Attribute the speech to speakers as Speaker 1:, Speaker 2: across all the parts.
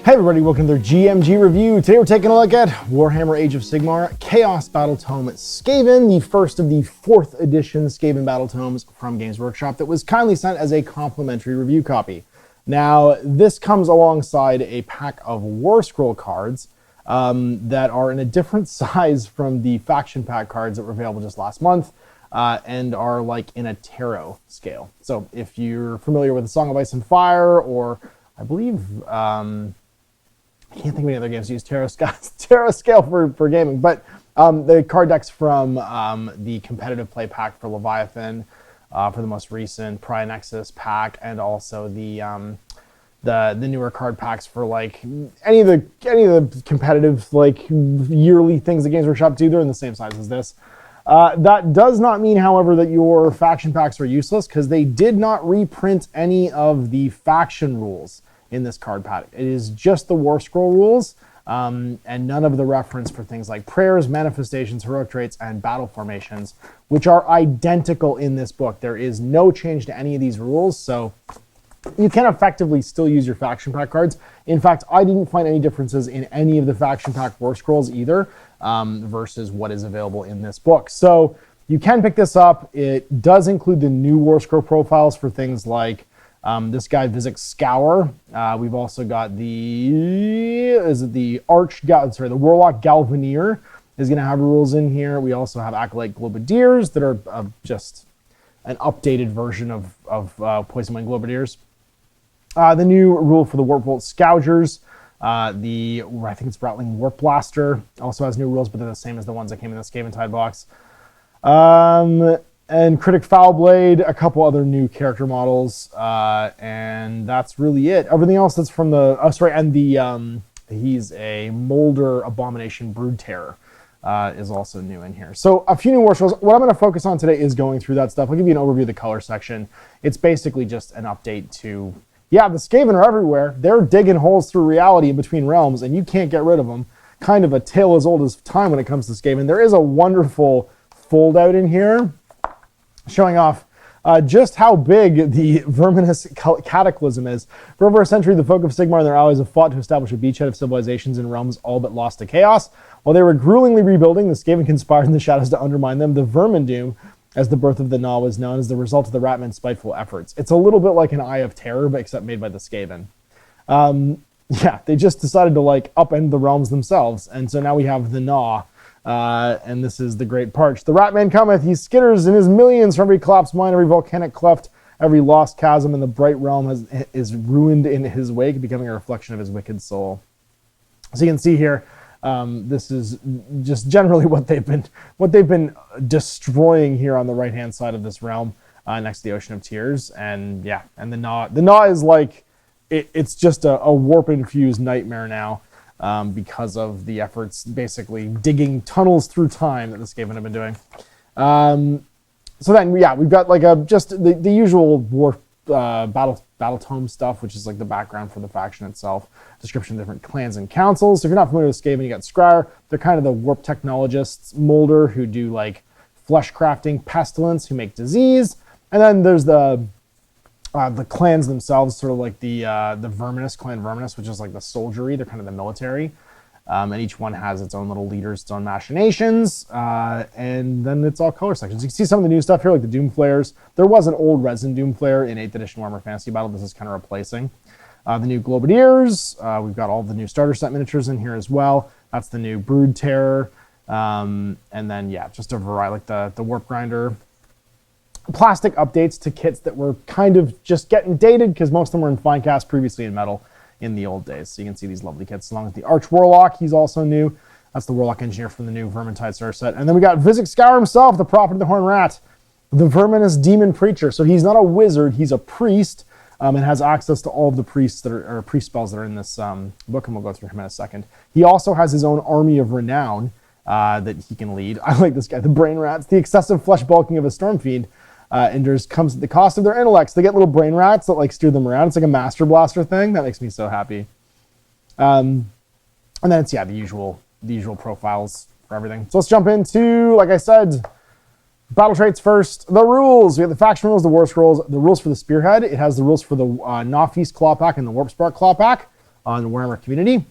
Speaker 1: Hey everybody, welcome to their GMG review. Today we're taking a look at Warhammer Age of Sigmar Chaos Battletome Skaven, the first of the 4th edition Skaven Battletomes from Games Workshop that was kindly sent as a complimentary review copy. Now, this comes alongside a pack of War Scroll cards that are in a different size from the faction pack cards that were available just last month and are like in a tarot scale. So if you're familiar with the Song of Ice and Fire, or I believe, I can't think of any other games that use tarot scale for gaming, but the card decks from the competitive play pack for Leviathan, for the most recent Pariah Nexus pack, and also the newer card packs for like any of the competitive like yearly things that Games Workshop do. They're in the same size as this. That does not mean, however, that your faction packs are useless, because they did not reprint any of the faction rules in this card pack. It is just the War Scroll rules, and none of the reference for things like prayers, manifestations, heroic traits, and battle formations, which are identical in this book. There is no change to any of these rules, so you can effectively still use your faction pack cards. In fact, I didn't find any differences in any of the faction pack War Scrolls either, versus what is available in this book. So you can pick this up. It does include the new War Scroll profiles for things like this guy, Vizek Scour. We've also got the Warlock Galvanier is going to have rules in here. We also have Acolyte Globadiers that are just an updated version of Poison Wind Globadiers. The new rule for the Warpvolt Scourgers. I think it's Rattling Warp Blaster also has new rules, but they're the same as the ones that came in the Skaven Tide box. And Critic Foulblade, a couple other new character models, and that's really it. Everything else that's from the, he's a Molder Abomination Brood Terror, is also new in here. So a few new War Scrolls. What I'm going to focus on today is going through that stuff. I'll give you an overview of the color section. It's basically just an update to, yeah, the Skaven are everywhere. They're digging holes through reality in between realms, and you can't get rid of them. Kind of a tale as old as time when it comes to Skaven. There is a wonderful fold out in here, showing off just how big the Verminous Cataclysm is. For over a century, the folk of Sigmar and their allies have fought to establish a beachhead of civilizations in realms all but lost to chaos. While they were gruelingly rebuilding, the Skaven conspired in the shadows to undermine them. The Vermindoom, as the birth of the Gnaw was known, as the result of the Ratmen's spiteful efforts. It's a little bit like an Eye of Terror, but except made by the Skaven. Yeah, they just decided to like upend the realms themselves, and so now we have the Gnaw. And this is the Great Parch. The Ratman cometh, he skitters in his millions from every collapsed mine, every volcanic cleft, every lost chasm, and the bright realm is ruined in his wake, becoming a reflection of his wicked soul. So you can see here, this is just generally what they've been destroying here on the right hand side of this realm, next to the Ocean of Tears. And yeah, and the Gnaw is like it's just a warp infused nightmare now. Because of the efforts basically digging tunnels through time that the Skaven have been doing. So then, yeah, we've got like just the usual war Battletome stuff, which is like the background for the faction itself, description of different clans and councils. So if you're not familiar with Skaven, you got Scryer. They're kind of the warp technologists. Molder, who do like flesh crafting. Pestilence, who make disease. And then there's the clans themselves, sort of like the Verminous, Clan Verminous, which is like the soldiery. They're kind of the military. And each one has its own little leaders, its own machinations. And then it's all color sections. You can see some of the new stuff here, like the Doomflayers. There was an old resin Doomflayer in 8th edition Warhammer Fantasy Battle. This is kind of replacing. The new Globadiers. We've got all the new starter set miniatures in here as well. That's the new Brood Terror. And then, yeah, just a variety, like the Warp Grinder. Plastic updates to kits that were kind of just getting dated, because most of them were in fine cast, previously in metal in the old days. So you can see these lovely kits, along with the Arch Warlock. He's also new. That's the Warlock Engineer from the new Vermintide starter set. And then we got Vizek Scour himself, the Prophet of the Horned Rat, the Verminous Demon Preacher. So he's not a wizard, he's a priest, and has access to all of the priests that are priest spells that are in this book, and we'll go through him in a second. He also has his own army of renown that he can lead. I like this guy, the Brain Rats. The excessive flesh bulking of a Storm Fiend comes at the cost of their intellects. They get little brain rats that like steer them around. It's like a Master Blaster thing. That makes me so happy. And then it's, yeah, the usual profiles for everything. So let's jump into, like I said, battle traits first. The rules. We have the faction rules, the War Scrolls, the rules for the Spearhead. It has the rules for the Knawfeast Claw Pack and the Warp Spark Claw Pack. on Warhammer Community.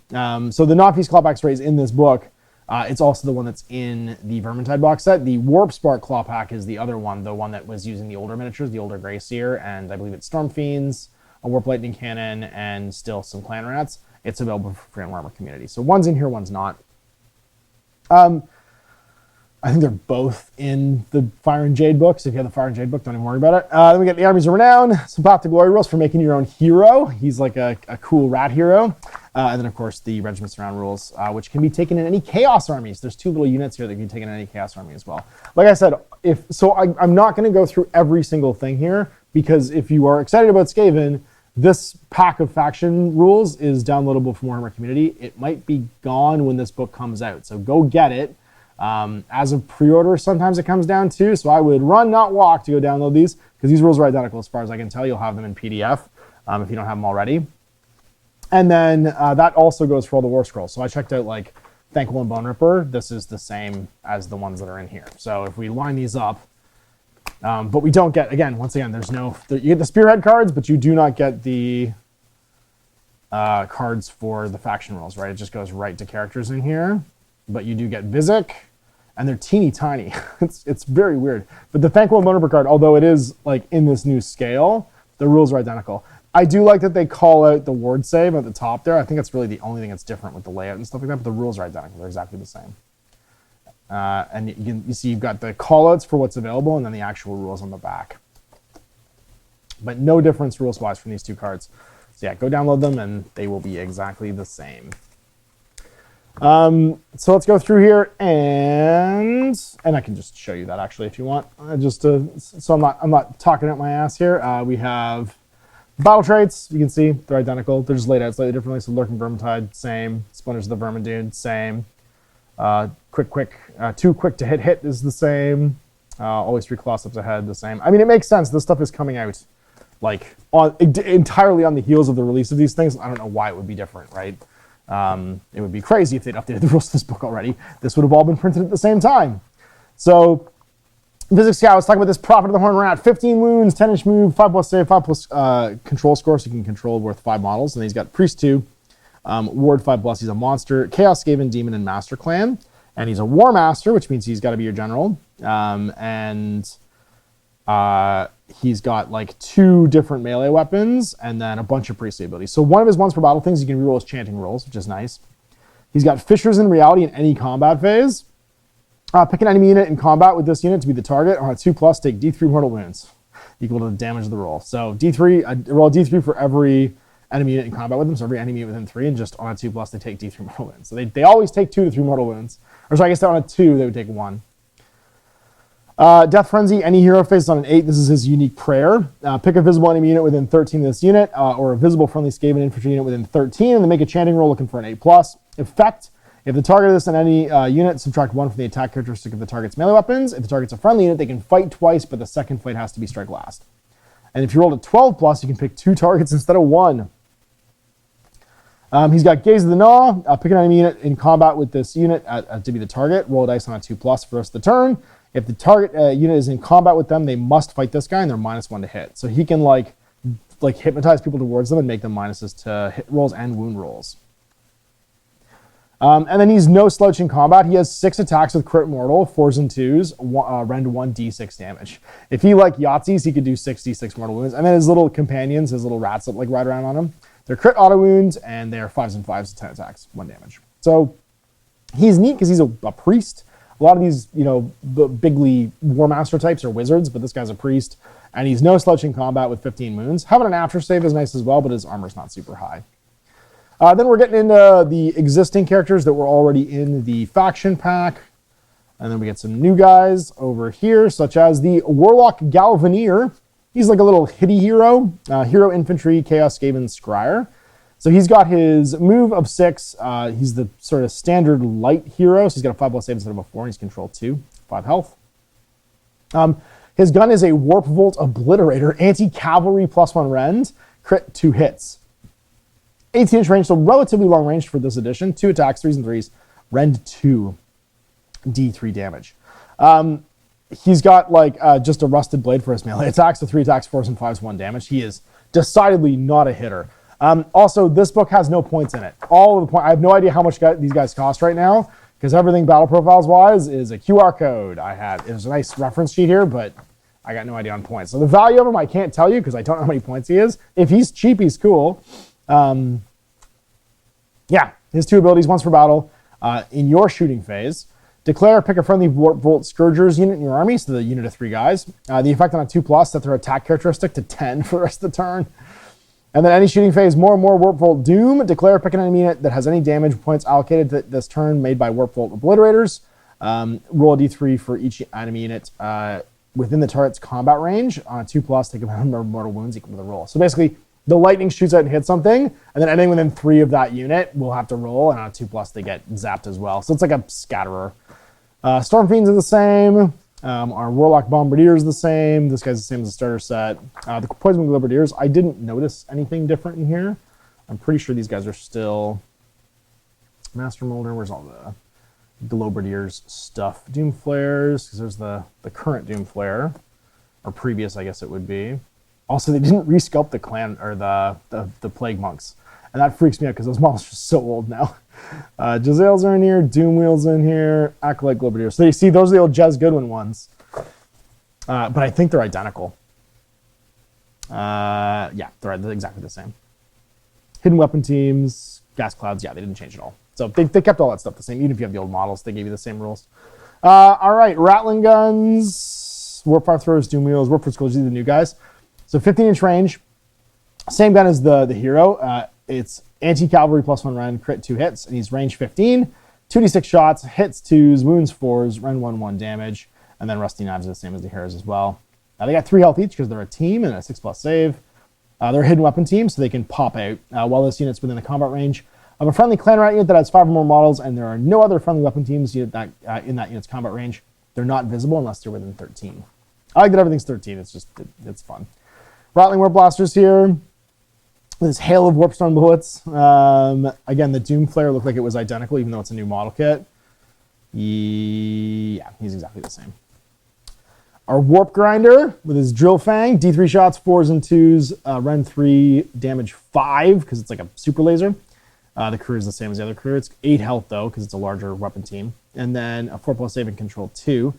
Speaker 1: So the non-feast clawback spray is in this book. It's also the one that's in the Vermintide box set. The Warp Spark Claw Pack is the other one, the one that was using the older miniatures, the older Grey Seer, and I believe it's Storm Fiends, a Warp Lightning Cannon, and still some Clan Rats. It's available for free on Warhammer Community. So one's in here, one's not. I think they're both in the Fire and Jade book, so if you have the Fire and Jade book, don't even worry about it. Then we get the Armies of Renown, some Path to Glory rules for making your own hero. He's like a cool rat hero. And then, of course, the Regiments Around rules, which can be taken in any Chaos armies. There's 2 little units here that can be taken in any Chaos army as well. Like I said, I'm not going to go through every single thing here, because if you are excited about Skaven, this pack of faction rules is downloadable from Warhammer Community. It might be gone when this book comes out, so go get it. As a pre-order, sometimes it comes down to, so I would run, not walk, to go download these, because these rules are identical as far as I can tell. You'll have them in PDF if you don't have them already. And then that also goes for all the War Scrolls. So I checked out like Thankful and Bone Ripper. This is the same as the ones that are in here. So if we line these up, but we don't get, once again, you get the Spearhead cards, but you do not get the cards for the faction rules, right? It just goes right to characters in here. But you do get Vizek, and they're teeny tiny. It's very weird. But the Thankful and Bone Ripper card, although it is like in this new scale, the rules are identical. I do like that they call out the ward save at the top there. I think that's really the only thing that's different with the layout and stuff like that, but the rules are identical. They're exactly the same. And you see you've got the callouts for what's available and then the actual rules on the back. But no difference rules-wise from these 2 cards. So yeah, go download them and they will be exactly the same. So let's go through here and I can just show you that actually if you want. So I'm not talking out my ass here. We have battle traits. You can see they're identical. They're just laid out slightly differently. So Lurking Vermintide, same. Splinters of the Vermin Dude, same. Too quick to hit is the same. Always 3 claw steps ahead, the same. I mean, it makes sense. This stuff is coming out like entirely on the heels of the release of these things. I don't know why it would be different, right? It would be crazy if they'd updated the rules to this book already. This would have all been printed at the same time. So, Physics Scout, let's talk about this Prophet of the Horn Rat. 15 wounds, 10-inch move, 5+ save, 5+ control score, so you can control worth 5 models. And then he's got Priest 2, Ward 5+, he's a monster, Chaos Skaven, Demon, and Master Clan. And he's a War Master, which means he's got to be your general. He's got like 2 different melee weapons and then a bunch of priestly abilities. So one of his ones for battle things, you can reroll his chanting rolls, which is nice. He's got Fissures in Reality in any combat phase. Pick an enemy unit in combat with this unit to be the target. On a 2+, take D3 mortal wounds, equal to the damage of the roll. So D3, roll D3 for every enemy unit in combat with them. So every enemy unit within 3, and just on a 2+, they take D3 mortal wounds. So they always take 2 to 3 mortal wounds. Or so I guess on a 2, they would take 1. Death Frenzy, any hero faces on an 8. This is his unique prayer. Pick a visible enemy unit within 13 of this unit, or a visible friendly Skaven infantry unit within 13, and then make a chanting roll looking for an 8+. Effect, if the target of this in any unit, subtract 1 from the attack characteristic of the target's melee weapons. If the target's a friendly unit, they can fight twice, but the second fight has to be strike last. And if you rolled a 12+, you can pick 2 targets instead of 1. He's got Gaze of the Gnaw. Pick an enemy unit in combat with this unit to be the target. Roll a dice on a 2+ for the rest of the turn. If the target unit is in combat with them, they must fight this guy, and they're -1 to hit. So he can like hypnotize people towards them and make them minuses to hit rolls and wound rolls. And then he's no slouch in combat. He has 6 attacks with crit mortal, 4s and 2s, rend 1d6 damage. If he like Yahtzees, he could do 6d6 mortal wounds. And then his little companions, his little rats that like ride around on him, they're crit auto wounds, and they're 5s and 5s, 10 attacks, 1 damage. So he's neat because he's a priest. A lot of these, the bigly War Master types are wizards, but this guy's a priest, and he's no slouch in combat with 15 wounds. Having an after save is nice as well, but his armor's not super high. Then we're getting into the existing characters that were already in the faction pack. And then we get some new guys over here, such as the Warlock Galvanier. He's like a little hitty hero, hero infantry, Chaos Skaven Scryer. So he's got his move of 6. He's the sort of standard light hero. So he's got a 5+ save instead of a 4, and he's control 2, 5 health. His gun is a Warp Volt Obliterator, anti-cavalry +1 rend, crit 2 hits. 18-inch range, so relatively long range for this edition. 2 attacks, 3s and 3s, rend 2, D3 damage. He's got just a rusted blade for his melee attacks, so 3 attacks, 4s and 5s, 1 damage. He is decidedly not a hitter. Also, this book has no points in it. All of the I have no idea how much these guys cost right now, because everything battle profiles wise is a QR code. There's a nice reference sheet here, but I got no idea on points. So the value of him, I can't tell you because I don't know how many points he is. If he's cheap, he's cool. Yeah, his 2 abilities, once per battle. In your shooting phase, declare, pick a friendly Warp Volt Scourgers unit in your army, so the unit of 3 guys. The effect on a 2+, set their attack characteristic to 10 for the rest of the turn. And then any shooting phase, more and more Warp Volt Doom. Declare, pick an enemy unit that has any damage points allocated to this turn made by Warp Volt Obliterators. Roll a d3 for each enemy unit within the target's combat range. On a 2+, take a number of mortal wounds equal to the roll. So basically, the lightning shoots out and hits something, and then anything within 3 of that unit will have to roll, and on a 2+, they get zapped as well. So it's like a scatterer. Storm Fiends are the same. Our Warlock Bombardier is the same. This guy's the same as the starter set. The Poison Bombardiers, I didn't notice anything different in here. I'm pretty sure these guys are still Master Molder. Where's all the Globardier's stuff? Doom Flares, because there's the current Doom Flare, or previous, I guess it would be. Also, they didn't resculpt the clan or the Plague Monks, and that freaks me out because those models are so old now. Jezzails are in here, Doom Wheel's in here, Acolyte Globadier. So you see, those are the old Jez Goodwin ones, but I think they're identical. Yeah, they're exactly the same. Hidden weapon teams, gas clouds. Yeah, they didn't change at all. So they kept all that stuff the same. Even if you have the old models, they gave you the same rules. All right, Rattling Guns, Warp Throwers, Doom Wheels, Warp Skulls, these are the new guys. So 15-inch range, same gun as the hero. It's anti-cavalry +1 Ren, crit 2 hits, and he's range 15, 2d6 shots, hits 2s, wounds 4s, Ren 1 damage, and then Rusty Knives are the same as the heroes as well. They got 3 health each because they're a team and a 6+ save. They're a hidden weapon team, so they can pop out while this unit's within the combat range of a friendly clan rat unit that has 5 or more models, and there are no other friendly weapon teams in that unit's combat range. They're not visible unless they're within 13. I like that everything's 13. It's just, it's fun. Rattling Warp Blasters here. This hail of Warpstone bullets. Again, the Doom Flare looked like it was identical, even though it's a new model kit. Yeah, he's exactly the same. Our Warp Grinder with his Drill Fang, D3 shots, 4s and 2s, Ren 3, damage 5, because it's like a super laser. The crew is the same as the other crew. It's 8 health, though, because it's a larger weapon team. And then a 4+ save and control 2.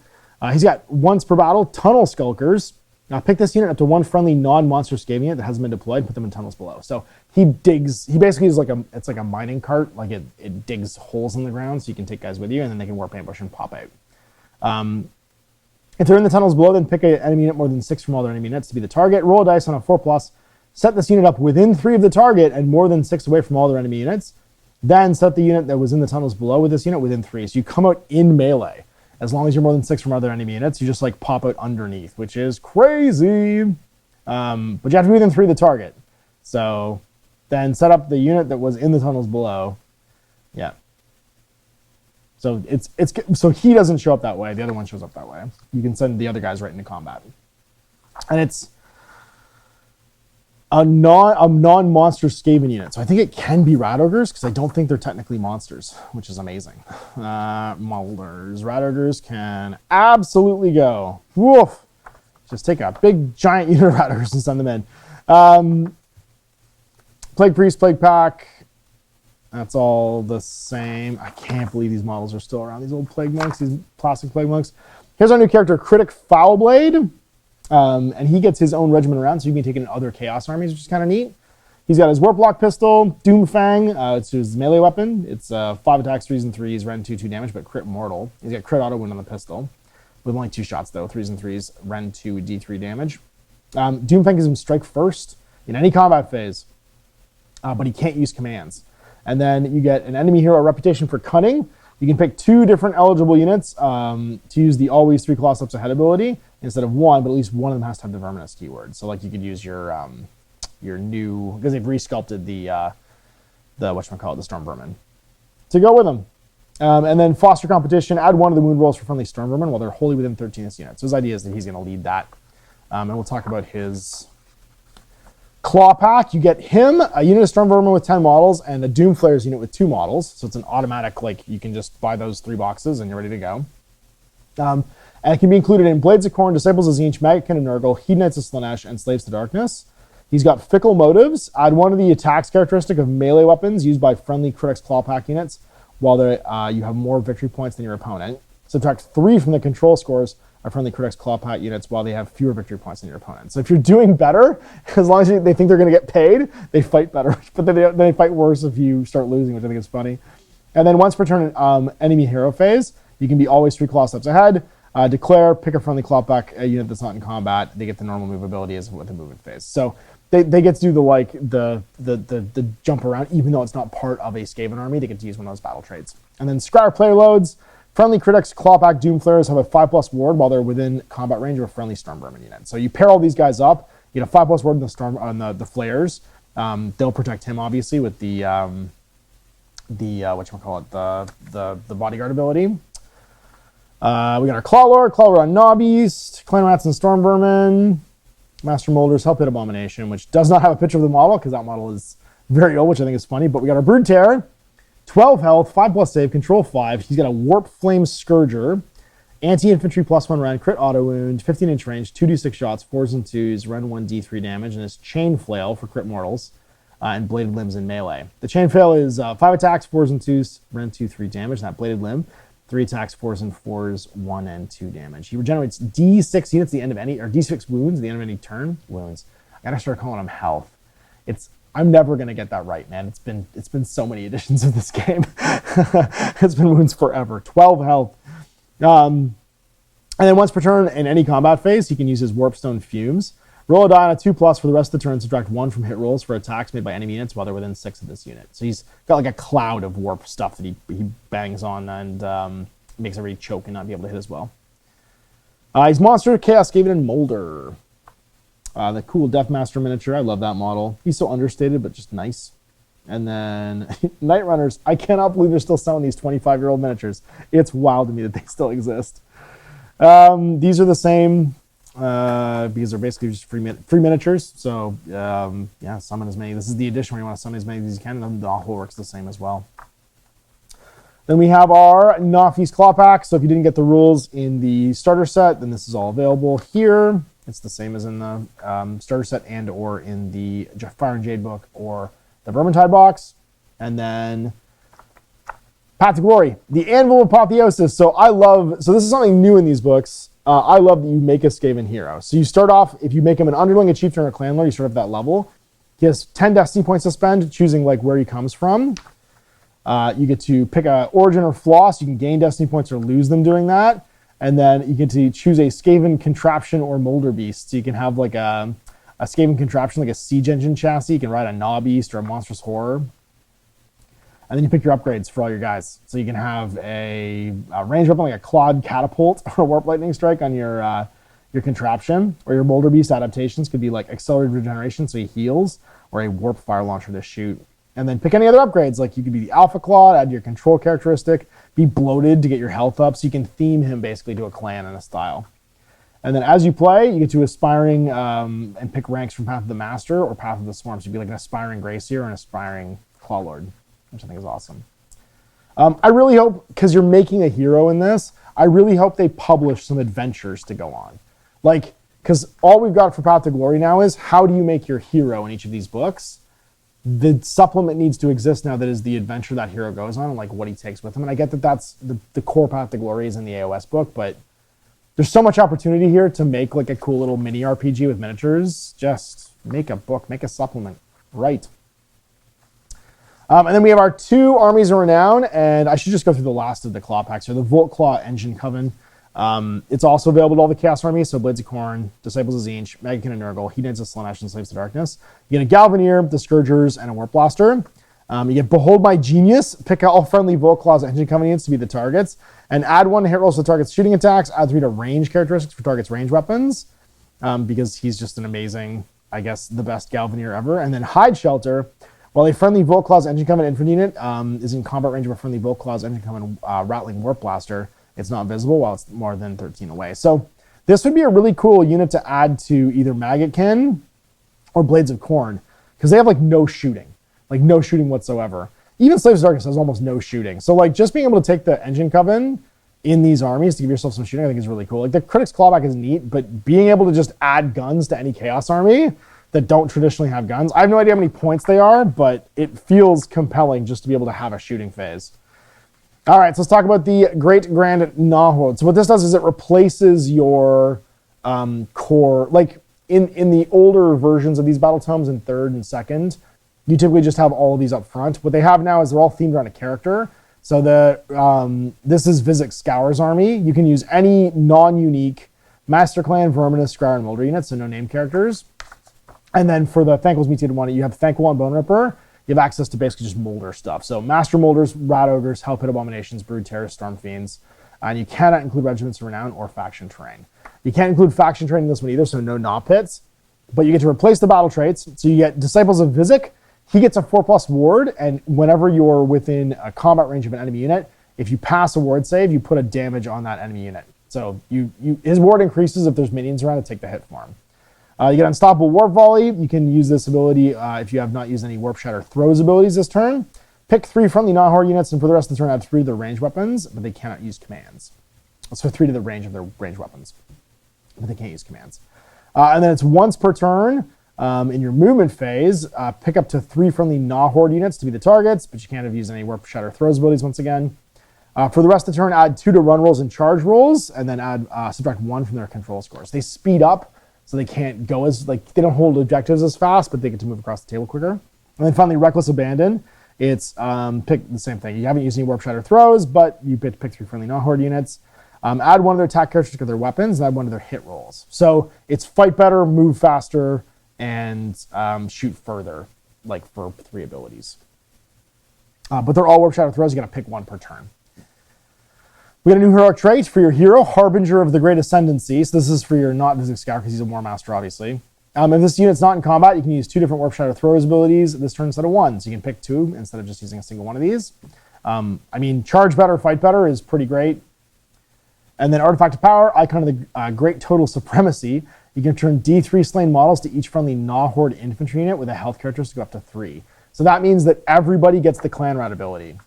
Speaker 1: He's got once per battle, Tunnel Skulkers. Now pick this unit up to 1 friendly non-monster Skaven unit that hasn't been deployed, put them in tunnels below. So he basically is it's like a mining cart, like it digs holes in the ground so you can take guys with you, and then they can warp ambush and pop out. If they're in the tunnels below, then pick an enemy unit more than 6 from all their enemy units to be the target. Roll a dice on a 4+, set this unit up within 3 of the target and more than 6 away from all their enemy units. Then set the unit that was in the tunnels below with this unit within 3. So you come out in melee. As long as you're more than 6 from other enemy units, you just like pop out underneath, which is crazy. But you have to be within 3 of the target. So then set up the unit that was in the tunnels below. Yeah. So so he doesn't show up that way. The other one shows up that way. You can send the other guys right into combat. And it's a non-monster Skaven unit. So I think it can be Rat Ogres, because I don't think they're technically monsters, which is amazing. Molders. Rat Ogres can absolutely go. Woof! Just take a big giant unit of Rat Ogres and send them in. Plague Priest, Plague Pack. That's all the same. I can't believe these models are still around. These old Plague Monks, these plastic Plague Monks. Here's our new character, Critic Foulblade. And he gets his own regiment around, so you can take it in other Chaos armies, which is kind of neat. He's got his Warplock pistol, Doom Fang. It's his melee weapon. It's 5 attacks, 3s and 3s, Ren 2 damage, but crit mortal. He's got crit auto wound on the pistol, with only 2 shots though, 3s and 3s, Ren 2 D3 damage. Doom Fang gives him strike first in any combat phase, but he can't use commands. And then you get an enemy hero reputation for cunning. You can pick 2 different eligible units to use the always 3 claw steps ahead ability instead of 1, but at least one of them has to have the Verminous keyword. So like you could use your new, because they've resculpted the whatchamacallit, the Storm Vermin to go with them. And then foster competition, add 1 of the wound rolls for friendly Storm Vermin while they're wholly within 13th units. So his idea is that he's going to lead that. And we'll talk about his Claw Pack. You get him, a unit of Storm Vermin with 10 models, and a Doom Flares unit with 2 models. So it's an automatic, like, you can just buy those 3 boxes and you're ready to go. And it can be included in Blades of Corn, Disciples of Zinch, Magickin and Nurgle, Hedonites of Slanesh, and Slaves to Darkness. He's got Fickle Motives. Add one of the attacks characteristic of melee weapons used by friendly Critics Claw Pack units while you have more victory points than your opponent. Subtract 3 from the control scores of friendly Critics Claw Pack units while they have fewer victory points than your opponent. So if you're doing better, as long as they think they're going to get paid, they fight better. But then they fight worse if you start losing, which I think is funny. And then once per turn enemy hero phase, you can be always 3 claw steps ahead. Declare, pick a friendly claw pack unit that's not in combat. They get the normal move ability as with the movement phase. So they get to do the jump around, even though it's not part of a Skaven army. They get to use one of those battle traits. And then Scryer player loads. Friendly Critics Claw Pack Doomflayers have a 5+ ward while they're within combat range of a friendly Stormvermin unit. So you pair all these guys up, you get a 5+ ward on the flayers. They'll protect him obviously with the bodyguard ability. We got our Clawlord on Knobbeast, Clan Rats and Stormvermin, Master Molders, Hellpit Abomination, which does not have a picture of the model because that model is very old, which I think is funny. But we got our Brood Terror, 12 health, 5+ save, control 5. He's got a Warp Flame Scourger, anti-infantry +1 rend, crit auto wound, 15-inch range, 2d6 shots, 4s and 2s, rend 1d3 damage, and his Chain Flail for crit mortals, and Bladed Limbs in melee. The Chain Flail is 5 attacks, 4s and 2s, rend 2/3 damage, and that Bladed Limb. 3 attacks, 4s and 4s, 1 and 2 damage. He regenerates D6 units at the end of any, or D6 wounds at the end of any turn. Wounds. I gotta start calling them health. I'm never gonna get that right, man. It's been so many editions of this game. It's been wounds forever. 12 health. And then once per turn in any combat phase, he can use his Warpstone Fumes. Roll a die on a 2+ for the rest of the turn. Subtract 1 from hit rolls for attacks made by enemy units while they're within 6 of this unit. So he's got like a cloud of warp stuff that he bangs on and makes everybody choke and not be able to hit as well. He's Monster, Chaos Skaven, and Molder. The cool Deathmaster miniature. I love that model. He's so understated, but just nice. And then Night Runners. I cannot believe they're still selling these 25-year-old miniatures. It's wild to me that they still exist. These are the same. Because they're basically just free miniatures. So, yeah, summon as many. This is the edition where you want to summon as many as you can, and the whole works the same as well. Then we have our Knobbeast Claw Pack. So if you didn't get the rules in the starter set, then this is all available here. It's the same as in the starter set and or in the Fire and Jade book or the Vermintide box. And then Path to Glory, the Anvil of Apotheosis. So this is something new in these books. I love that you make a Skaven hero. So you start off, if you make him an underling, a chieftain, or a clan lord, you start at that level. He has 10 destiny points to spend, choosing like where he comes from. You get to pick a origin or flaw, so you can gain destiny points or lose them doing that. And then you get to choose a Skaven contraption or molder beast. So you can have like a Skaven contraption, like a siege engine chassis. You can ride a Knobbeast or a monstrous horror. And then you pick your upgrades for all your guys. So you can have a range weapon like a Clawed Catapult or a Warp Lightning Strike on your contraption. Or your Molder Beast adaptations could be like Accelerated Regeneration, so he heals, or a Warp Fire Launcher to shoot. And then pick any other upgrades. Like you could be the Alpha Claw, add your control characteristic, be bloated to get your health up, so you can theme him basically to a clan and a style. And then as you play, you get to aspiring and pick ranks from Path of the Master or Path of the Swarm. So you'd be like an aspiring Gracier or an aspiring Clawlord, which I think is awesome. I really hope, because you're making a hero in this, I really hope they publish some adventures to go on. Like, because all we've got for Path to Glory now is how do you make your hero in each of these books? The supplement needs to exist now that is the adventure that hero goes on and like what he takes with him. And I get that that's the core Path to Glory is in the AOS book, but there's so much opportunity here to make like a cool little mini RPG with miniatures. Just make a book, make a supplement, right? And then we have our 2 Armies of Renown, and I should just go through the last of the claw packs here. The Volt Claw Engine Coven. It's also available to all the Chaos Armies, so Blades of Khorne, Disciples of Tzeentch, Magic and Nurgle, Hedonists of Slaanesh, and Slaves to Darkness. You get a Galvaneer, the Scourgers, and a Warp Blaster. You get Behold My Genius. Pick all friendly Volt Claws Engine Coven units to be the targets, and add 1 hit rolls to the target's shooting attacks, add 3 to range characteristics for target's range weapons, because he's just an amazing, I guess, the best Galvaneer ever. And then Hide Shelter. While a friendly Volt Claws Engine Coven infantry unit is in combat range of a friendly Volt Claws Engine Coven Rattling Warp Blaster, it's not visible while it's more than 13 away. So this would be a really cool unit to add to either Maggotkin or Blades of Khorne, because they have like no shooting whatsoever. Even Slaves of Darkness has almost no shooting. So like just being able to take the Engine Coven in these armies to give yourself some shooting, I think is really cool. Like the Critics Clawback is neat, but being able to just add guns to any Chaos army that don't traditionally have guns. I have no idea how many points they are, but it feels compelling just to be able to have a shooting phase. All right, so let's talk about the Great Grand Nahord. So what this does is it replaces your core. Like in the older versions of these Battletomes in 3rd and 2nd, you typically just have all of these up front. What they have now is they're all themed around a character. So this is Vizek Scour's army. You can use any non-unique Master Clan, Verminous, Scryer, and Molder units, so no name characters. And then for the Thanquol's mutated one, you have Thanquol and Bone Ripper. You have access to basically just Molder stuff. So Master Molders, Rat Ogres, Hellpit Abominations, Brood Terrors, Storm Fiends. And you cannot include Regiments of Renown or Faction Terrain. You can't include Faction Terrain in this one either, so no Gnaw Pits. But you get to replace the battle traits. So you get Disciples of Vizek. He gets a 4+ ward, and whenever you're within a combat range of an enemy unit, if you pass a ward save, you put a damage on that enemy unit. So his ward increases if there's minions around to take the hit for him. You get Unstoppable Warp Volley. You can use this ability if you have not used any Warp Shatter Throws abilities this turn. Pick 3 friendly Nahor units, and for the rest of the turn, add 3 to their range weapons, but they cannot use commands. So 3 to the range of their range weapons, but they can't use commands. And then it's once per turn in your movement phase. Pick up to 3 friendly Nahor units to be the targets, but you can't have used any Warp Shatter Throws abilities once again. For the rest of the turn, add 2 to run rolls and charge rolls, and then add subtract 1 from their control scores. They speed up, so they can't go as, they don't hold objectives as fast, but they get to move across the table quicker. And then finally, Reckless Abandon. It's pick the same thing. You haven't used any Warp Shatter Throws, but you pick 3 friendly Nahord units. Add 1 of their attack characteristics to their weapons, and add 1 of their hit rolls. So it's fight better, move faster, and shoot further, like for 3 abilities. But they're all Warp Shatter Throws. You got to pick 1 per turn. We got a new heroic trait for your hero, Harbinger of the Great Ascendancy. So this is for your not Vizek Scour because he's a War Master, obviously. If this unit's not in combat, you can use 2 different Warp Shatter Throws abilities this turn instead of 1. So you can pick 2 instead of just using a single one of these. Charge better, fight better is pretty great. And then Artifact of Power, Icon of the Great Total Supremacy. You can turn D3 slain models to each friendly Nahord infantry unit with a health characteristic of up to 3. So that means that everybody gets the Clan Rat ability.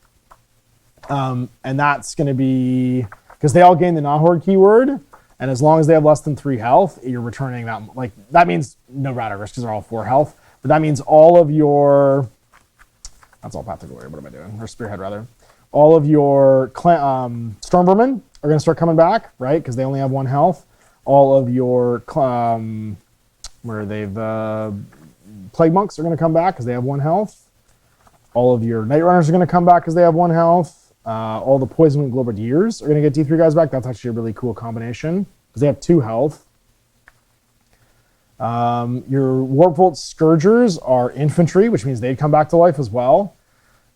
Speaker 1: And that's going to be, because they all gain the Nahord keyword, and as long as they have less than 3 health, you're returning that, that means no Rat Ogres because they're all 4 health, but that means all of your, that's all Path to Glory, what am I doing? Or Spearhead, rather. All of your Storm Vermin are going to start coming back, right, because they only have 1 health. All of your, Plague Monks are going to come back because they have 1 health. All of your Night Runners are going to come back because they have 1 health. All the Poison Wing Globadiers are going to get D3 guys back. That's actually a really cool combination because they have 2 health. Your Warpvolt Scourgers are infantry, which means they'd come back to life as well.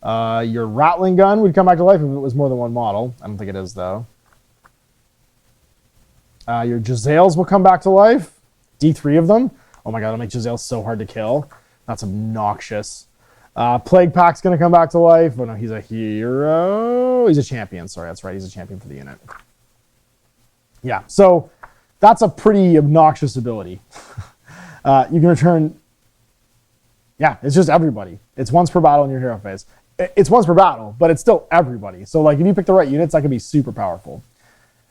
Speaker 1: Your Rattling Gun would come back to life if it was more than 1 model. I don't think it is, though. Your Jezzails will come back to life. D3 of them. Oh my god, that'll make Jezzails so hard to kill. That's obnoxious. Plague Pack's going to come back to life. Oh no, he's a hero. He's a champion. Sorry, that's right. He's a champion for the unit. Yeah, so that's a pretty obnoxious ability. You can return... Yeah, it's just everybody. It's once per battle in your hero phase. It's once per battle, but it's still everybody. So if you pick the right units, that could be super powerful.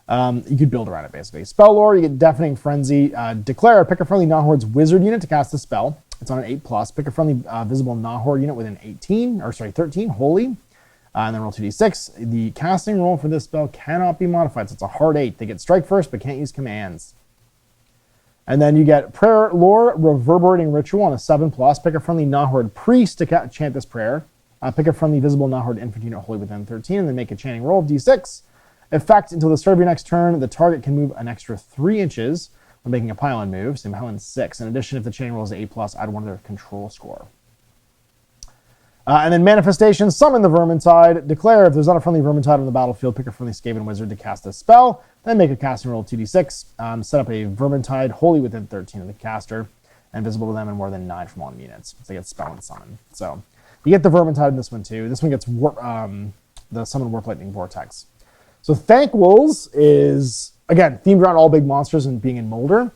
Speaker 1: You could build around it, basically. Spell Lore, you get Deafening Frenzy. Declare, pick a friendly Nahord's wizard unit to cast a spell. It's on an 8+. Pick a friendly visible Nahord unit with an 13, holy. And then roll 2d6. The casting roll for this spell cannot be modified, so it's a hard 8. They get strike first, but can't use commands. And then you get Prayer Lore, Reverberating Ritual on a 7+. Pick a friendly Nahord priest to chant this prayer. Pick a friendly visible Nahord infantry unit holy within 13, and then make a chanting roll of d6. Effect, until the start of your next turn, the target can move an extra 3 inches when making a pylon move, so pylon 6. In addition, if the chanting roll is 8+, add 1 to their control score. And then Manifestation, summon the Vermintide. Declare, if there's not a friendly Vermintide on the battlefield, pick a friendly Skaven wizard to cast a spell. Then make a casting roll of 2d6. Set up a Vermintide wholly within 13 of the caster, and visible to them in more than 9 from all enemy units. So they get spell and summon. So you get the Vermintide in this one too. This one gets the Summon Warp Lightning Vortex. So Thanquol's is, again, themed around all big monsters and being in Molder.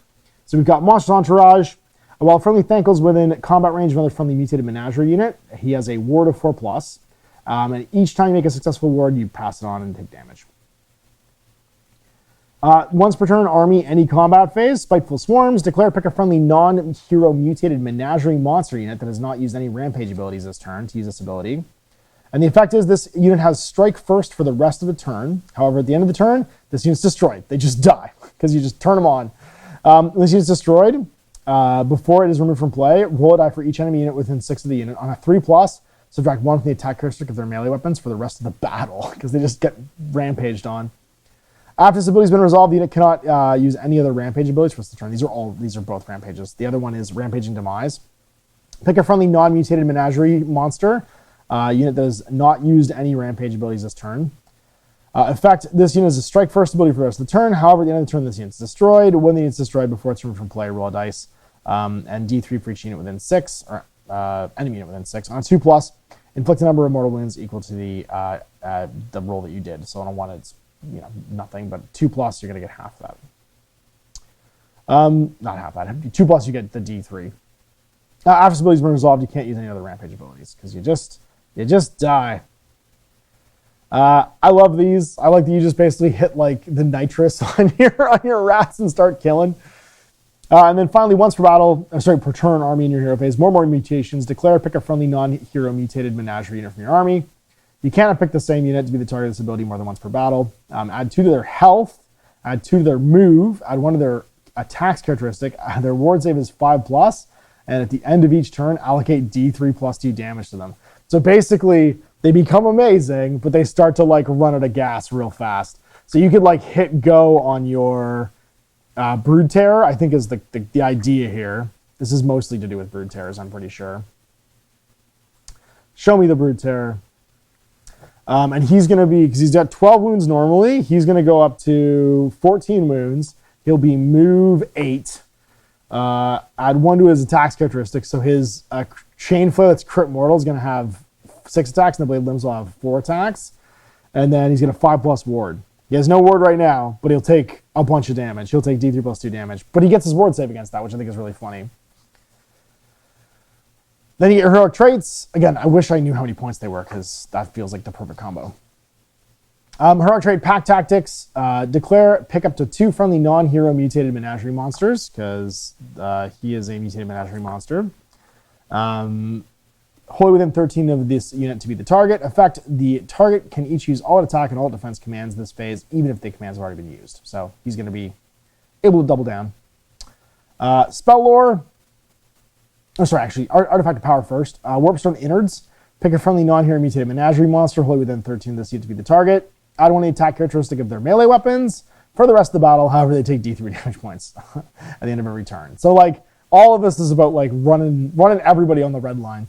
Speaker 1: So we've got Monsters Entourage. While friendly Thanquol's within combat range of another friendly mutated menagerie unit, he has a ward of 4+. And each time you make a successful ward, you pass it on and take damage. Once per turn, army, any combat phase, Spiteful Swarms, declare pick a friendly non-hero mutated menagerie monster unit that has not used any rampage abilities this turn to use this ability. And the effect is this unit has strike first for the rest of the turn. However, at the end of the turn, this unit's destroyed. They just die because you just turn them on. This unit's destroyed. Before it is removed from play, roll a die for each enemy unit within 6 of the unit. On a 3+, subtract 1 from the attack characteristic of their melee weapons for the rest of the battle because they just get rampaged on. After this ability has been resolved, the unit cannot use any other rampage abilities for the turn. These are both rampages. The other one is Rampaging Demise. Pick a friendly non-mutated menagerie monster. Unit that has not used any rampage abilities this turn. Effect, this unit is a strike first ability for the rest of the turn. However, at the end of the turn, this unit is destroyed. When the unit is destroyed before it's removed from play, roll a dice. And D3 for each unit within 6, or enemy unit within 6. On a 2+, inflict a number of mortal wounds equal to the roll that you did. So on a 1, it's nothing, but 2+, you're going to get half of that. Not half that. 2+, you get the D3. After this ability's been resolved, you can't use any other rampage abilities because you just die. I love these. I like that you just basically hit like the nitrous on your rats and start killing. And then finally, once per turn, army in your hero phase, more mutations. Declare pick a friendly non-hero mutated menagerie unit from your army. You cannot pick the same unit to be the target of this ability more than once per battle. Add 2 to their health. Add 2 to their move. Add 1 to their attacks characteristic. Their ward save is 5+. And at the end of each turn, allocate D3 + 2 damage to them. So basically, they become amazing, but they start to like run out of gas real fast. So you could like hit go on your Brood Terror, I think is the idea here. This is mostly to do with Brood Terrors, I'm pretty sure. Show me the Brood Terror. And he's going to be, because he's got 12 wounds normally, he's going to go up to 14 wounds. He'll be move 8. Add 1 to his attacks characteristic. So his chain flail that's crit mortal is going to have 6 attacks, and the blade limbs will have 4 attacks. And then he's going to 5+ ward. He has no ward right now, but he'll take a bunch of damage. He'll take D3 + 2 damage. But he gets his ward save against that, which I think is really funny. Then you get heroic traits. Again, I wish I knew how many points they were because that feels like the perfect combo. Heroic trait, Pack Tactics. Declare, pick up to 2 friendly non-hero mutated menagerie monsters because he is a mutated menagerie monster. Wholly within 13 of this unit to be the target. Effect, the target can each use all attack and all defense commands this phase, even if the commands have already been used. So he's going to be able to double down. Spell lore. Oh, sorry, actually, artifact of power first. Warpstone Innards. Pick a friendly non-hero mutated menagerie monster, wholly within 13 of this unit to be the target. Add 1 attack characteristic of their melee weapons. For the rest of the battle, however, they take D3 damage points at the end of every turn. So, like, all of this is about, like, running everybody on the red line.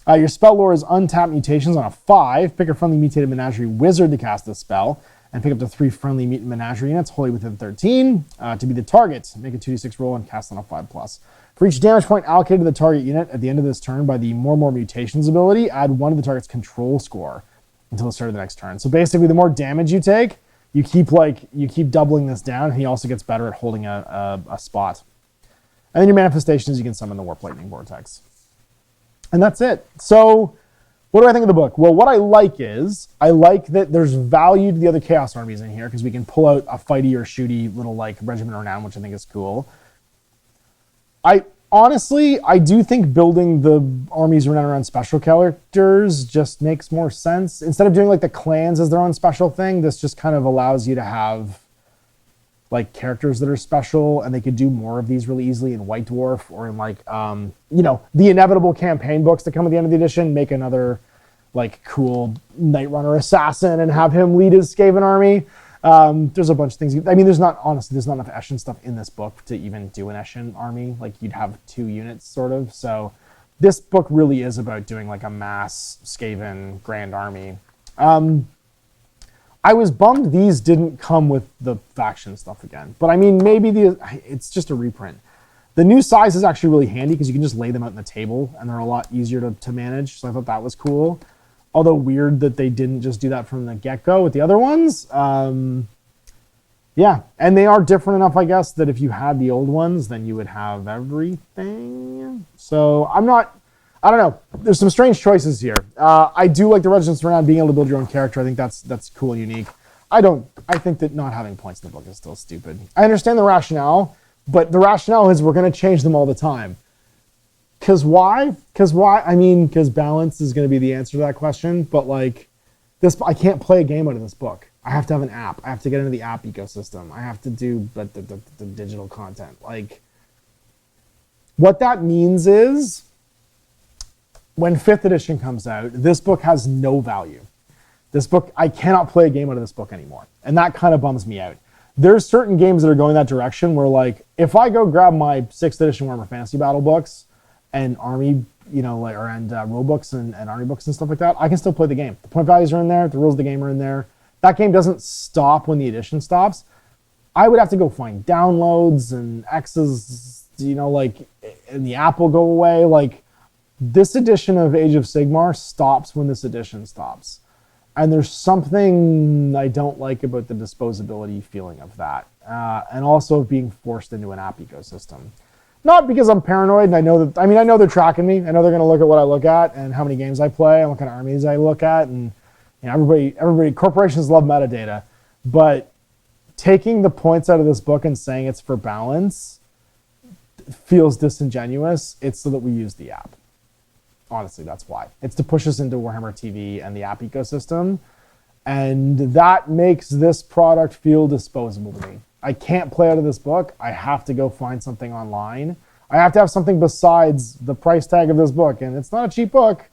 Speaker 1: Your spell lore is Untapped Mutations on a 5. Pick a friendly mutated menagerie wizard to cast this spell. And pick up to 3 friendly mutant menagerie units, wholly within 13, to be the target. Make a 2d6 roll and cast on a 5+. For each damage point allocated to the target unit at the end of this turn by the more mutations ability, add 1 to the target's control score until the start of the next turn. So basically, the more damage you take, you keep doubling this down, and he also gets better at holding a spot. And then your manifestations, you can summon the Warp Lightning Vortex. And that's it. So what do I think of the book? Well, what I like that there's value to the other Chaos armies in here because we can pull out a fighty or shooty little like Regiment Renown, which I think is cool. I do think building the armies renowned around special characters just makes more sense. Instead of doing like the clans as their own special thing, this just kind of allows you to have like characters that are special, and they could do more of these really easily in White Dwarf or in like, the inevitable campaign books that come at the end of the edition. Make another like cool Night Runner assassin and have him lead his Skaven army. There's a bunch of things. I mean, there's not enough Eshin stuff in this book to even do an Eshin army. Like you'd have 2 units sort of. So this book really is about doing like a mass Skaven grand army. I was bummed these didn't come with the faction stuff again. But I mean, maybe it's just a reprint. The new size is actually really handy because you can just lay them out on the table and they're a lot easier to manage. So I thought that was cool. Although weird that they didn't just do that from the get-go with the other ones. Yeah, and they are different enough, I guess, that if you had the old ones, then you would have everything. So I don't know. There's some strange choices here. I do like the Regiments Renown being able to build your own character. I think that's cool and unique. I think that not having points in the book is still stupid. I understand the rationale, but the rationale is we're going to change them all the time. Because why? I mean, because balance is going to be the answer to that question. But like this, I can't play a game out of this book. I have to have an app. I have to get into the app ecosystem. I have to do the digital content. Like, what that means is when 5th edition comes out, this book has no value. This book, I cannot play a game out of this book anymore. And that kind of bums me out. There's certain games that are going that direction where, like, if I go grab my 6th edition Warhammer Fantasy Battle books and Army, you know, like, and rule books and Army books and stuff like that, I can still play the game. The point values are in there. The rules of the game are in there. That game doesn't stop when the edition stops. I would have to go find downloads and X's, you know, like, and the app will go away. Like, this edition of Age of Sigmar stops when this edition stops. And there's something I don't like about the disposability feeling of that. And also of being forced into an app ecosystem. Not because I'm paranoid and I know they're tracking me. I know they're going to look at what I look at and how many games I play and what kind of armies I look at. And you know, everybody, corporations love metadata. But taking the points out of this book and saying it's for balance feels disingenuous. It's so that we use the app. Honestly, that's why. It's to push us into Warhammer TV and the app ecosystem. And that makes this product feel disposable to me. I can't play out of this book. I have to go find something online. I have to have something besides the price tag of this book. And it's not a cheap book.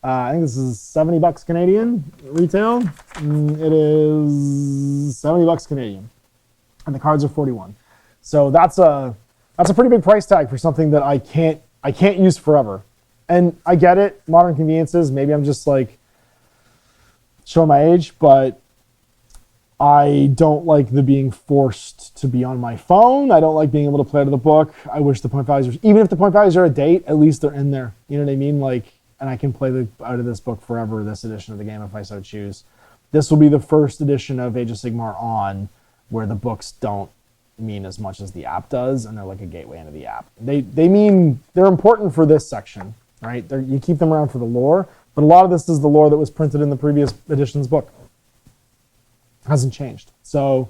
Speaker 1: I think this is $70 Canadian retail. It is $70 Canadian. And the cards are 41. So that's a pretty big price tag for something that I can't use forever. And I get it, modern conveniences, maybe I'm just like showing my age, but I don't like the being forced to be on my phone. I don't like being able to play out of the book. I wish the point values, even if the point values are a date, at least they're in there. You know what I mean? Like, and I can play out of this book forever, this edition of the game if I so choose. This will be the first edition of Age of Sigmar on where the books don't mean as much as the app does, and they're like a gateway into the app. They're important for this section. Right? You keep them around for the lore, but a lot of this is the lore that was printed in the previous edition's book. It hasn't changed. So,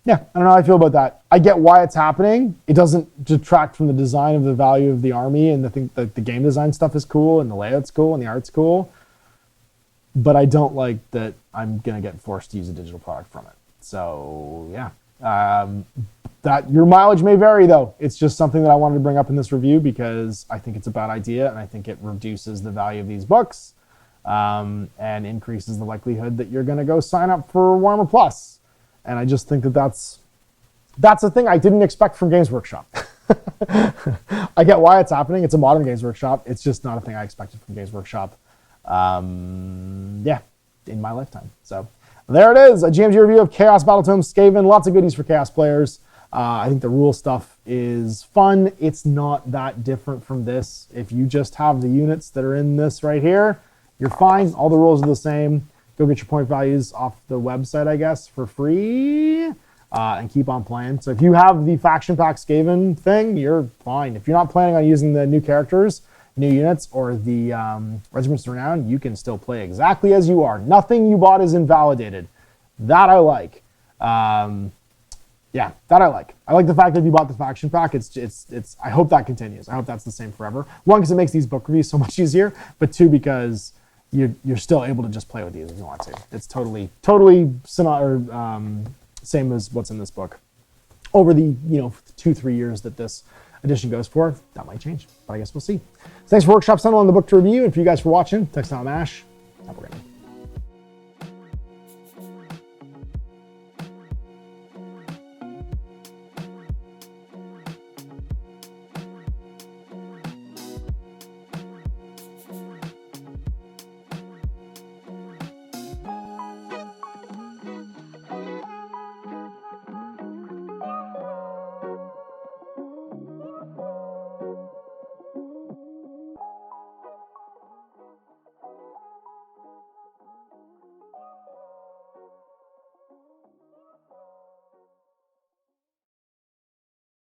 Speaker 1: yeah, I don't know how I feel about that. I get why it's happening. It doesn't detract from the design of the value of the army, and I think that the game design stuff is cool, and the layout's cool, and the art's cool. But I don't like that I'm going to get forced to use a digital product from it. So, yeah. That your mileage may vary, though. It's just something that I wanted to bring up in this review because I think it's a bad idea, and I think it reduces the value of these books and increases the likelihood that you're going to go sign up for Warhammer Plus. And I just think that that's a thing I didn't expect from Games Workshop. I get why it's happening. It's a modern Games Workshop. It's just not a thing I expected from Games Workshop. Yeah, in my lifetime. So there it is, a GMG review of Chaos Battletomes Skaven. Lots of goodies for Chaos players. I think the rule stuff is fun. It's not that different from this. If you just have the units that are in this right here, you're fine. All the rules are the same. Go get your point values off the website, I guess, for free, and keep on playing. So if you have the Faction Pack Skaven thing, you're fine. If you're not planning on using the new characters, new units, or the Regiments of Renown, you can still play exactly as you are. Nothing you bought is invalidated. That I like. Yeah, that I like. I like the fact that if you bought the faction pack, it's. I hope that continues. I hope that's the same forever. One, because it makes these book reviews so much easier, but two, because you're still able to just play with these if you want to. It's totally same as what's in this book. Over the 2-3 years that this edition goes for, that might change, but I guess we'll see. So thanks for Workshop Central on the book to review, and for you guys for watching. Thanks, Tom Ash.